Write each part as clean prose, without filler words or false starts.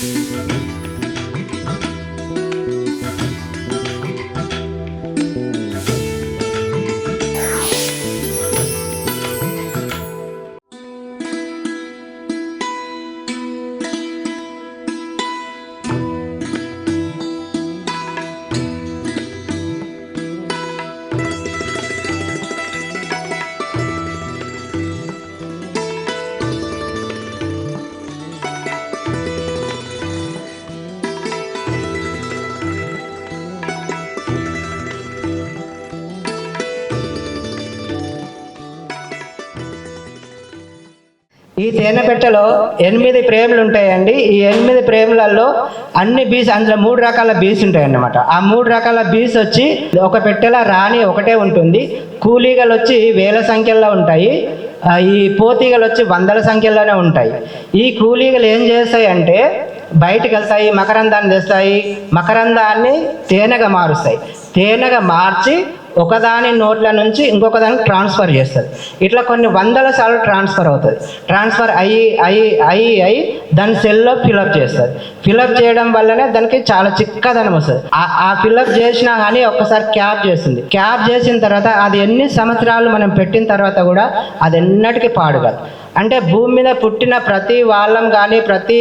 ఈ తేనె పెట్టెలో 8 ఫ్రేమ్లు ఉంటాయండి. ఈ 8 ఫ్రేమ్లలో అన్ని బీస్, అందులో 3 రకాల బీస్ ఉంటాయన్నమాట. ఆ 3 రకాల బీస్ వచ్చి ఒక పెట్టెలో రాణి ఒకటే ఉంటుంది. కూలీగలు వచ్చి వేల సంఖ్యలో ఉంటాయి. ఈ పోతీగలు వచ్చి వందల సంఖ్యలోనే ఉంటాయి. ఈ కూలీగలు ఏం చేస్తాయంటే బయటకు వెళ్తాయి, మకరందాన్ని తెస్తాయి, మకరందాన్ని తేనెగా మారుస్తాయి. తేనెగా మార్చి ఒకదాని నోట్ల నుంచి ఇంకొక దానికి ట్రాన్స్ఫర్ చేస్తుంది. ఇట్లా కొన్ని వందల సార్లు ట్రాన్స్ఫర్ అవుతుంది. ట్రాన్స్ఫర్ అయ్యి దాని సెల్లో ఫిలప్ చేస్తుంది. ఫిలప్ చేయడం వల్లనే దానికి చాలా చిక్కదనం వస్తుంది. ఆ ఫిలప్ చేసినా కానీ ఒక్కసారి క్యాప్ చేస్తుంది. క్యాప్ చేసిన తర్వాత అది ఎన్ని సంవత్సరాలు మనం పెట్టిన తర్వాత కూడా అది ఎన్నటికీ పాడు కాదు. అంటే భూమి మీద పుట్టిన ప్రతి వాళ్ళం కానీ ప్రతి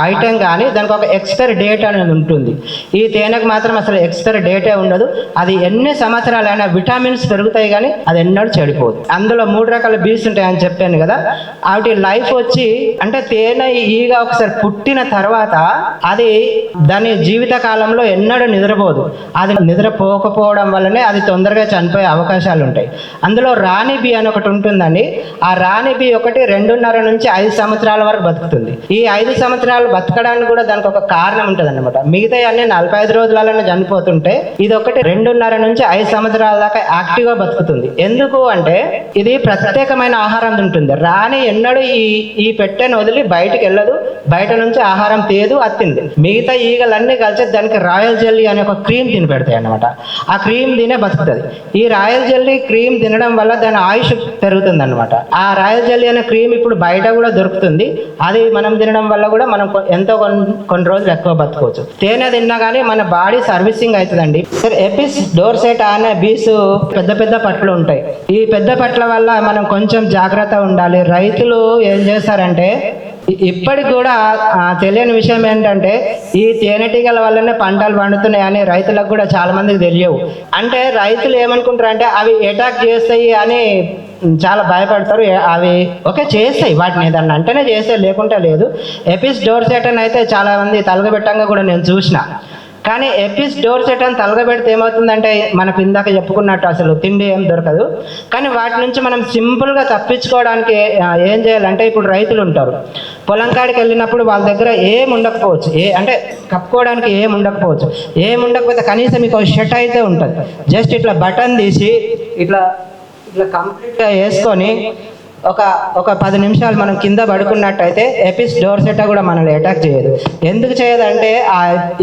ఐటెం కానీ దానికి ఒక ఎక్స్పైరీ డేట్ అనేది ఉంటుంది. ఈ తేనెకు మాత్రం అసలు ఎక్స్పైరీ డేటే ఉండదు. అది ఎన్ని సంవత్సరాలైనా విటమిన్స్ పెరుగుతాయి కానీ అది ఎన్నడూ చెడిపోదు. అందులో 3 రకాల బీస్ ఉంటాయని చెప్పాను కదా. వాటి లైఫ్ వచ్చి అంటే తేనె ఈగ ఒకసారి పుట్టిన తర్వాత అది దాని జీవిత కాలంలో ఎన్నడూ నిద్రపోదు. అది నిద్రపోకపోవడం వల్లనే అది తొందరగా చనిపోయే అవకాశాలు ఉంటాయి. అందులో రాణి బీ అని ఒకటి ఉంటుందండి. ఆ రాణి బీ ఒకటి 2.5 నుంచి 5 సంవత్సరాల వరకు బతుకుతుంది. ఈ 5 సంవత్సరాలు బతకడానికి కూడా దానికి ఒక కారణం ఉంటుంది అనమాట. మిగతా అన్ని 45 రోజులలోనే చనిపోతుంటే ఇది ఒకటి 2.5 నుంచి 5 సంవత్సరాల దాకా యాక్టివ్ గా బతుకుతుంది. ఎందుకు అంటే ఇది ప్రత్యేకమైన ఆహారం తింటుంది. రాణి ఎన్నడూ ఈ పెట్టెను వదిలి బయటికి వెళ్ళదు, బయట నుంచి ఆహారం తీయదు, అది తింది. మిగతా ఈగలన్నీ కలిసి దానికి రాయల్ జెల్లీ అనే ఒక క్రీమ్ తిని పెడతాయి అనమాట. ఆ క్రీమ్ తినే బతుకుతుంది. ఈ రాయల్ జెల్లీ క్రీమ్ తినడం వల్ల దాని ఆయుష్ పెరుగుతుంది అనమాట. ఆ రాయల్ జెల్లీ అనే క్రీమ్ ఇప్పుడు బయట కూడా దొరుకుతుంది. అది మనం తినడం వల్ల కూడా మనం ఎంతో కొన్ని రోజులు ఎక్కువ బతుకోవచ్చు. తేనె తిన్నా కానీ మన బాడీ సర్వీసింగ్ అవుతుందండి. సరే, ఎపిస్ డోర్సెటా అనే బీస్ పెద్ద పెద్ద పట్లు ఉంటాయి. ఈ పెద్ద పట్ల వల్ల మనం కొంచెం జాగ్రత్త ఉండాలి. రైతులు ఏం చేస్తారంటే ఇప్పటికి కూడా తెలియని విషయం ఏంటంటే ఈ తేనెటీగల వల్లనే పంటలు పండుతున్నాయి అని రైతులకు కూడా చాలా మందికి తెలియవు. అంటే రైతులు ఏమనుకుంటారు అంటే అవి అటాక్ చేస్తాయి అని చాలా భయపడతారు. అవి ఓకే చేస్తాయి, వాటిని ఏదన్నా అంటేనే చేస్తే లేకుంటే లేదు. ఎపిస్ డోర్సెటా అయితే చాలా మంది తలగబెట్టంగా కూడా నేను చూసిన. కానీ ఎపిస్ డోర్సెటా తలగబెడితే ఏమవుతుందంటే మనకు ఇందాక చెప్పుకున్నట్టు అసలు తిండి ఏం దొరకదు. కానీ వాటి నుంచి మనం సింపుల్గా తప్పించుకోవడానికి ఏం చేయాలంటే ఇప్పుడు రైతులు ఉంటారు, పొలం కాడికి వెళ్ళినప్పుడు వాళ్ళ దగ్గర ఏం ఉండకపోవచ్చు, అంటే కప్పుకోవడానికి ఏం ఉండకపోతే కనీసం మీకు షర్ట్ అయితే ఉంటుంది. జస్ట్ ఇట్లా బటన్ తీసి ఇట్లా కంప్లీట్గా వేసుకొని ఒక 10 నిమిషాలు మనం కింద పడుకున్నట్టయితే ఎపిస్ డోర్సెటా కూడా మనల్ని అటాక్ చేయదు. ఎందుకు చేయదంటే ఆ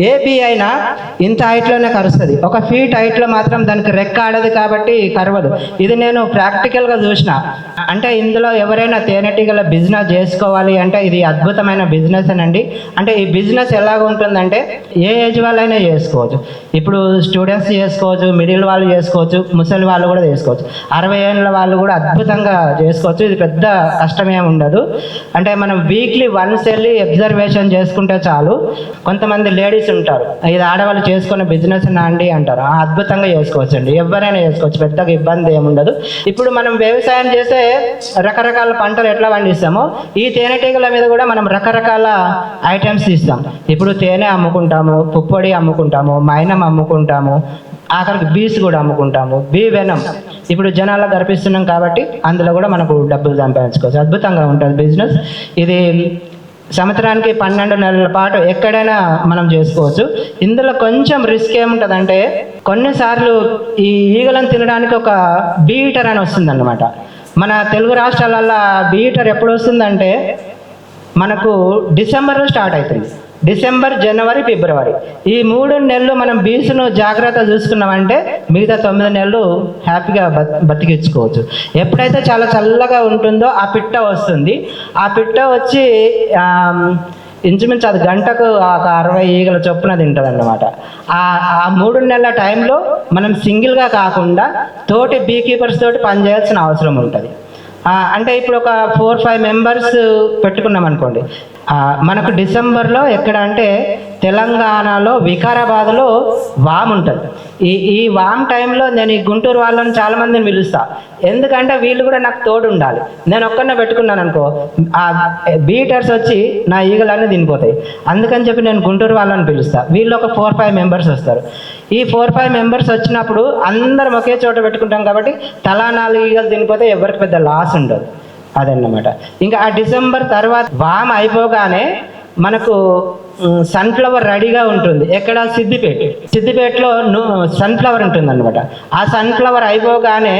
ఏ బీ అయినా ఇంత హైట్లోనే కరుస్తుంది. 1 ఫీట్ హైట్లో మాత్రం దానికి రెక్క ఆడదు కాబట్టి కరవదు. ఇది నేను ప్రాక్టికల్గా చూసిన. అంటే ఇందులో ఎవరైనా తేనెటీగల బిజినెస్ చేసుకోవాలి అంటే ఇది అద్భుతమైన బిజినెస్ అనండి. అంటే ఈ బిజినెస్ ఎలాగ ఉంటుందంటే ఏ ఏజ్ వాళ్ళైనా చేసుకోవచ్చు. ఇప్పుడు స్టూడెంట్స్ చేసుకోవచ్చు, మిడిల్ వాళ్ళు చేసుకోవచ్చు, ముసలి వాళ్ళు కూడా చేసుకోవచ్చు, 60 ఏళ్ళ వాళ్ళు కూడా అద్భుతంగా చేసుకోవచ్చు. ఇది పెద్ద కష్టమేమి ఉండదు. అంటే మనం వీక్లీ వన్స్ వెళ్ళి అబ్జర్వేషన్ చేసుకుంటే చాలు. కొంతమంది లేడీస్ ఉంటారు, ఇది ఆడవాళ్ళు చేసుకునే బిజినెస్ అండి అంటారు. అద్భుతంగా చేసుకోవచ్చు అండి, ఎవరైనా చేసుకోవచ్చు, పెద్దగా ఇబ్బంది ఏముండదు. ఇప్పుడు మనం వ్యవసాయం చేస్తే రకరకాల పంటలు ఎట్లా పండిస్తామో ఈ తేనెటీగల మీద కూడా మనం రకరకాల ఐటమ్స్ ఇస్తాం. ఇప్పుడు తేనె అమ్ముకుంటాము, పుప్పొడి అమ్ముకుంటాము, మైనం అమ్ముకుంటాము, ఆఖరికి బీస్ కూడా అమ్ముకుంటాము, బీ వెనం. ఇప్పుడు జనాలకు గర్పిస్తున్నాం కాబట్టి అందులో కూడా మనకు డబ్బులు సంపాదించుకోవచ్చు. అద్భుతంగా ఉంటుంది బిజినెస్ ఇది. సంవత్సరానికి 12 నెలల పాటు ఎక్కడైనా మనం చేసుకోవచ్చు. ఇందులో కొంచెం రిస్క్ ఏముంటుందంటే కొన్నిసార్లు ఈ ఈగలను తినడానికి ఒక బీటర్ అని వస్తుంది అన్నమాట. మన తెలుగు రాష్ట్రాలలో బీటర్ ఎప్పుడు వస్తుందంటే మనకు డిసెంబర్లో స్టార్ట్ అవుతుంది. డిసెంబర్, జనవరి, ఫిబ్రవరి ఈ 3 నెలలు మనం బీసును జాగ్రత్త చూసుకున్నామంటే మిగతా 9 నెలలు హ్యాపీగా బతికించుకోవచ్చు. ఎప్పుడైతే చాలా చల్లగా ఉంటుందో ఆ పిట్ట వస్తుంది. ఆ పిట్ట వచ్చి ఇంచుమించు అది గంటకు ఒక 60 ఈగల చొప్పున తింటుంది అన్నమాట. ఆ 3 నెలల టైంలో మనం సింగిల్గా కాకుండా తోటి బీ కీపర్స్ తోటి పనిచేయాల్సిన అవసరం ఉంటుంది. అంటే ఇప్పుడు ఒక 4-5 మెంబర్స్ పెట్టుకున్నాం అనుకోండి. మనకు డిసెంబర్లో ఎక్కడ అంటే తెలంగాణలో వికారాబాద్లో వామ్ ఉంటుంది. ఈ వామ్ టైంలో నేను ఈ గుంటూరు వాళ్ళని చాలామందిని పిలుస్తా, ఎందుకంటే వీళ్ళు కూడా నాకు తోడు ఉండాలి. నేను ఒక్కనే పెట్టుకున్నాను అనుకో, ఆ బీటర్స్ వచ్చి నా ఈగలన్నీ తినిపోతాయి. అందుకని చెప్పి నేను గుంటూరు వాళ్ళని పిలుస్తా. వీళ్ళు ఒక 4-5 మెంబర్స్ వస్తారు. ఈ 4-5 మెంబర్స్ వచ్చినప్పుడు అందరం ఒకే చోట పెట్టుకుంటాం కాబట్టి తలా 4 ఈగలు తినిపోతే ఎవరికి పెద్ద లాస్ ఉండదు. అదన్నమాట. ఇంకా ఆ డిసెంబర్ తర్వాత వామ్ అయిపోగానే మనకు సన్ఫ్లవర్ రెడీగా ఉంటుంది. ఎక్కడ? సిద్దిపేటలో సన్ఫ్లవర్ ఉంటుంది అనమాట. ఆ సన్ఫ్లవర్ అయిపోగానే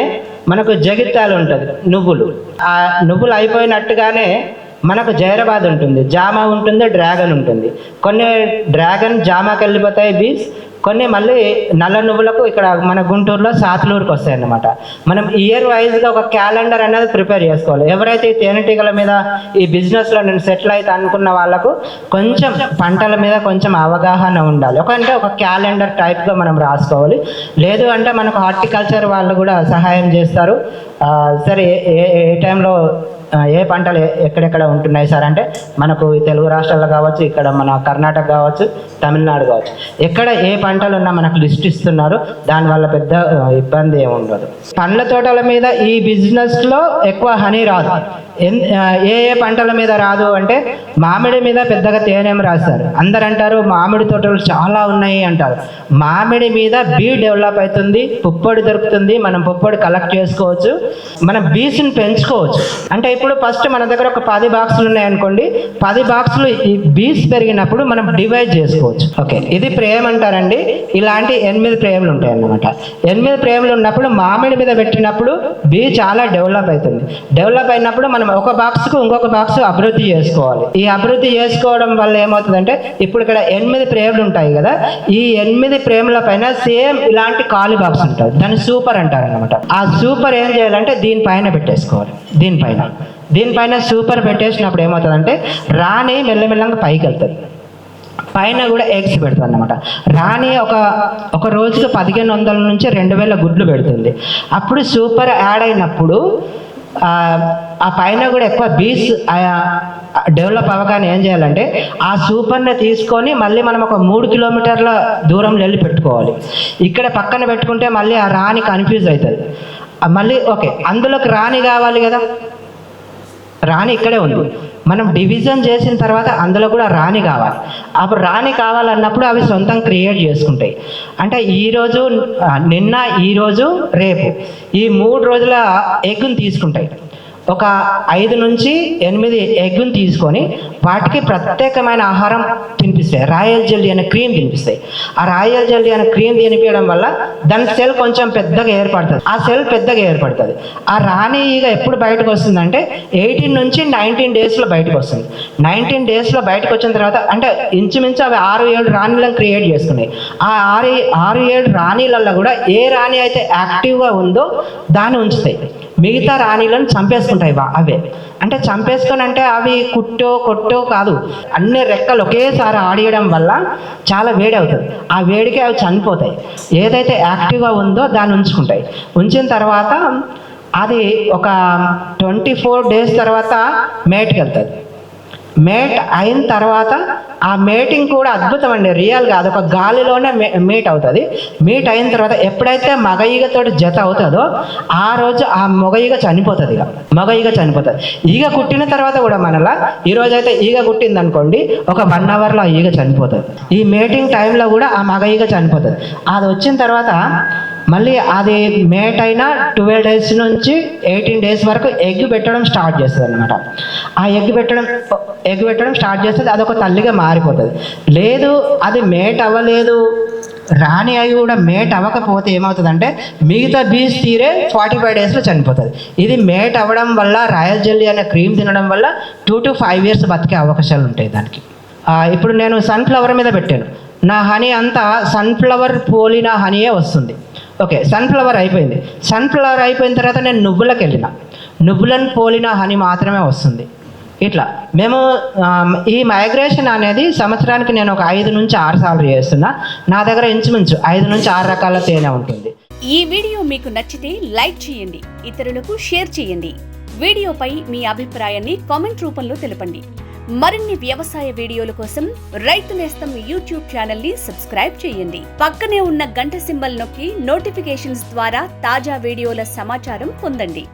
మనకు జగిత్యాలు ఉంటుంది, నువ్వులు. ఆ నువ్వులు అయిపోయినట్టుగానే మనకు జైరాబాద్ ఉంటుంది, జామ ఉంటుంది, డ్రాగన్ ఉంటుంది. కొన్ని డ్రాగన్ జామాకి వెళ్ళిపోతాయి బీస్, కొన్ని మళ్ళీ నల్ల నువ్వులకు ఇక్కడ మన గుంటూరులో సాతులూరుకి వస్తాయి అన్నమాట. మనం ఇయర్ వైజ్గా ఒక క్యాలెండర్ అనేది ప్రిపేర్ చేసుకోవాలి. ఎవరైతే ఈ తేనెటీగల మీద ఈ బిజినెస్లో నేను సెటిల్ అయితే అనుకున్న వాళ్ళకు కొంచెం పంటల మీద కొంచెం అవగాహన ఉండాలి. అంటే ఒక క్యాలెండర్ టైప్గా మనం రాసుకోవాలి. లేదు అంటే మనకు హార్టికల్చర్ వాళ్ళు కూడా సహాయం చేస్తారు. సరే ఏ టైంలో ఏ పంటలు ఎక్కడెక్కడ ఉంటున్నాయి సార్ అంటే మనకు తెలుగు రాష్ట్రాల్లో కావచ్చు, ఇక్కడ మన కర్ణాటక కావచ్చు, తమిళనాడు కావచ్చు, ఎక్కడ ఏ పంటలు ఉన్నా మనకు లిస్ట్ ఇస్తున్నారు. దానివల్ల పెద్ద ఇబ్బంది ఏమి ఉండదు. పండ్ల తోటల మీద ఈ బిజినెస్లో ఎక్కువ హనీ రాదు. ఏ పంటల మీద రాదు అంటే మామిడి మీద పెద్దగా తేనేం రాస్తారు. అందరు అంటారు మామిడి తోటలు చాలా ఉన్నాయి అంటారు. మామిడి మీద బీ డెవలప్ అవుతుంది, పుప్పొడి దొరుకుతుంది, మనం పుప్పొడి కలెక్ట్ చేసుకోవచ్చు, మనం బీస్ని పెంచుకోవచ్చు. అంటే ఇప్పుడు ఫస్ట్ మన దగ్గర ఒక 10 బాక్సులు ఉన్నాయనుకోండి, 10 బాక్సులు ఈ బీస్ పెరిగినప్పుడు మనం డివైడ్ చేసుకోవచ్చు. ఓకే, ఇది ప్రేమ్ అంటారండి. ఇలాంటి 8 ప్రేమ్లు ఉంటాయి అన్నమాట. 8 ప్రేమ్లు ఉన్నప్పుడు మామిడి మీద పెట్టినప్పుడు బీ చాలా డెవలప్ అవుతుంది. డెవలప్ అయినప్పుడు మనం ఒక బాక్స్కు ఇంకొక బాక్స్ అభివృద్ధి చేసుకోవాలి. ఈ అభివృద్ధి చేసుకోవడం వల్ల ఏమవుతుందంటే ఇప్పుడు ఇక్కడ 8 ప్రేమ్లు ఉంటాయి కదా, ఈ 8 ప్రేమ్ల పైన సేమ్ ఇలాంటి ఖాళీ బాక్స్ ఉంటుంది, దాన్ని సూపర్ అంటారు అన్నమాట. ఆ సూపర్ ఏం చేయాలంటే దీనిపైన పెట్టేసుకోవాలి. దీనిపైన సూపర్ పెట్టేసినప్పుడు ఏమవుతుందంటే రాణి మెల్లమెల్లంగా పైకి వెళ్తుంది, పైన కూడా ఎగ్స్ పెడుతుంది అన్నమాట. రాణి ఒక రోజుకి 1500 నుంచి 2000 గుడ్లు పెడుతుంది. అప్పుడు సూపర్ యాడ్ అయినప్పుడు ఆ పైన కూడా ఎక్కువ బీస్ డెవలప్ అవ్వగానే ఏం చేయాలంటే ఆ సూపర్ని తీసుకొని మళ్ళీ మనం ఒక 3 కిలోమీటర్ల దూరంలో వెళ్ళి పెట్టుకోవాలి. ఇక్కడ పక్కన పెట్టుకుంటే మళ్ళీ ఆ రాణి కన్ఫ్యూజ్ అవుతుంది. మళ్ళీ ఓకే, అందులోకి రాణి కావాలి కదా, రాణి ఇక్కడే ఉంది. మనం డివిజన్ చేసిన తర్వాత అందులో కూడా రాణి కావాలి. అప్పుడు రాణి కావాలన్నప్పుడు అవి సొంతం క్రియేట్ చేసుకుంటాయి. అంటే ఈరోజు, నిన్న, ఈరోజు, రేపు ఈ 3 రోజుల ఎగ్గును తీసుకుంటాయి. ఒక 5 నుంచి 8 ఎగ్గును తీసుకొని వాటికి ప్రత్యేకమైన ఆహారం తినిపిస్తాయి. రాయల్ జెల్లీ అనే క్రీమ్ తినిపిస్తాయి. ఆ రాయల్ జెల్లీ అనే క్రీమ్ తినిపించడం వల్ల దాని సెల్ కొంచెం పెద్దగా ఏర్పడుతుంది. ఆ సెల్ పెద్దగా ఏర్పడుతుంది. ఆ రాణి ఈగ ఎప్పుడు బయటకు వస్తుందంటే 18 నుంచి 19 డేస్లో బయటకు వస్తుంది. 19 డేస్లో బయటకు వచ్చిన తర్వాత అంటే ఇంచుమించు అవి 6-7 రాణిలను క్రియేట్ చేసుకున్నాయి. ఆ 6-7 రాణిలలో కూడా ఏ రాణి అయితే యాక్టివ్గా ఉందో దాన్ని ఉంచుతాయి. మిగతా రాణిలను చంపేసుకుంటాయి అవే. అంటే చంపేసుకొని అంటే అవి కొట్టో కాదు, అన్ని రెక్కలు ఒకేసారి ఆడియడం వల్ల చాలా వేడి అవుతుంది. ఆ వేడికి అవి చనిపోతాయి. ఏదైతే యాక్టివ్గా ఉందో దాన్ని ఉంచుకుంటాయి. ఉంచిన తర్వాత అది ఒక 24 డేస్ తర్వాత మేట్కి వెళ్తుంది. మేట్ అయిన తర్వాత ఆ మేటింగ్ కూడా అద్భుతం అండి, రియల్గా అదొక గాలిలోనే మీట్ అవుతుంది. మీట్ అయిన తర్వాత ఎప్పుడైతే మగ ఈగతోటి జత అవుతుందో ఆ రోజు ఆ మగ ఈగ చనిపోతుంది. ఈగ కుట్టిన తర్వాత కూడా మనలా ఈరోజు అయితే ఈగ కుట్టింది అనుకోండి, ఒక 1 అవర్లో ఆ ఈగ చనిపోతుంది. ఈ మేటింగ్ టైంలో కూడా ఆ మగ ఈగ చనిపోతుంది. అది వచ్చిన తర్వాత మళ్ళీ అది మేట్ అయిన 12 డేస్ నుంచి 18 డేస్ వరకు ఎగ్ పెట్టడం స్టార్ట్ చేస్తుంది అనమాట. ఆ ఎగ్ పెట్టడం స్టార్ట్ చేస్తుంది. అదొక తల్లిగా మారిపోతుంది. లేదు అది మేట్ అవ్వలేదు, రాణి అవి కూడా మేట్ అవ్వకపోతే ఏమవుతుందంటే మిగతా బీస్ తీరే 45 డేస్లో చనిపోతుంది. ఇది మేట్ అవ్వడం వల్ల రాయల్ జెల్లీ అనే క్రీమ్ తినడం వల్ల 2 to 5 years బతికే అవకాశాలు ఉంటాయి దానికి. ఇప్పుడు నేను సన్ఫ్లవర్ మీద పెట్టాను, నా హనీ అంతా సన్ఫ్లవర్ పోలిన హనీయే వస్తుంది. ఓకే, సన్ఫ్లవర్ అయిపోయింది. సన్ఫ్లవర్ అయిపోయిన తర్వాత నేను నువ్వులకు వెళ్ళిన, నువ్వులను పోలిన హనీ మాత్రమే వస్తుంది. ఇట్లా మేము ఈ మైగ్రేషన్ అనేది సంవత్సరానికి నేను ఒక 5 నుంచి 6 సార్లు చేస్తున్నా. నా దగ్గర ఇంచుమించు 5 నుంచి 6 రకాల తేనె ఉంటుంది. ఈ వీడియో మీకు నచ్చితే లైక్ చేయండి, ఇతరులకు షేర్ చేయండి. వీడియోపై మీ అభిప్రాయాన్ని కామెంట్ రూపంలో తెలపండి. మరిన్ని వ్యవసాయ వీడియోల కోసం రైతు నేస్తం యూట్యూబ్ ఛానల్ ని సబ్స్క్రైబ్ చేయండి. పక్కనే ఉన్న గంట సింబల్ నొక్కి నోటిఫికేషన్స్ ద్వారా తాజా వీడియోల సమాచారం పొందండి.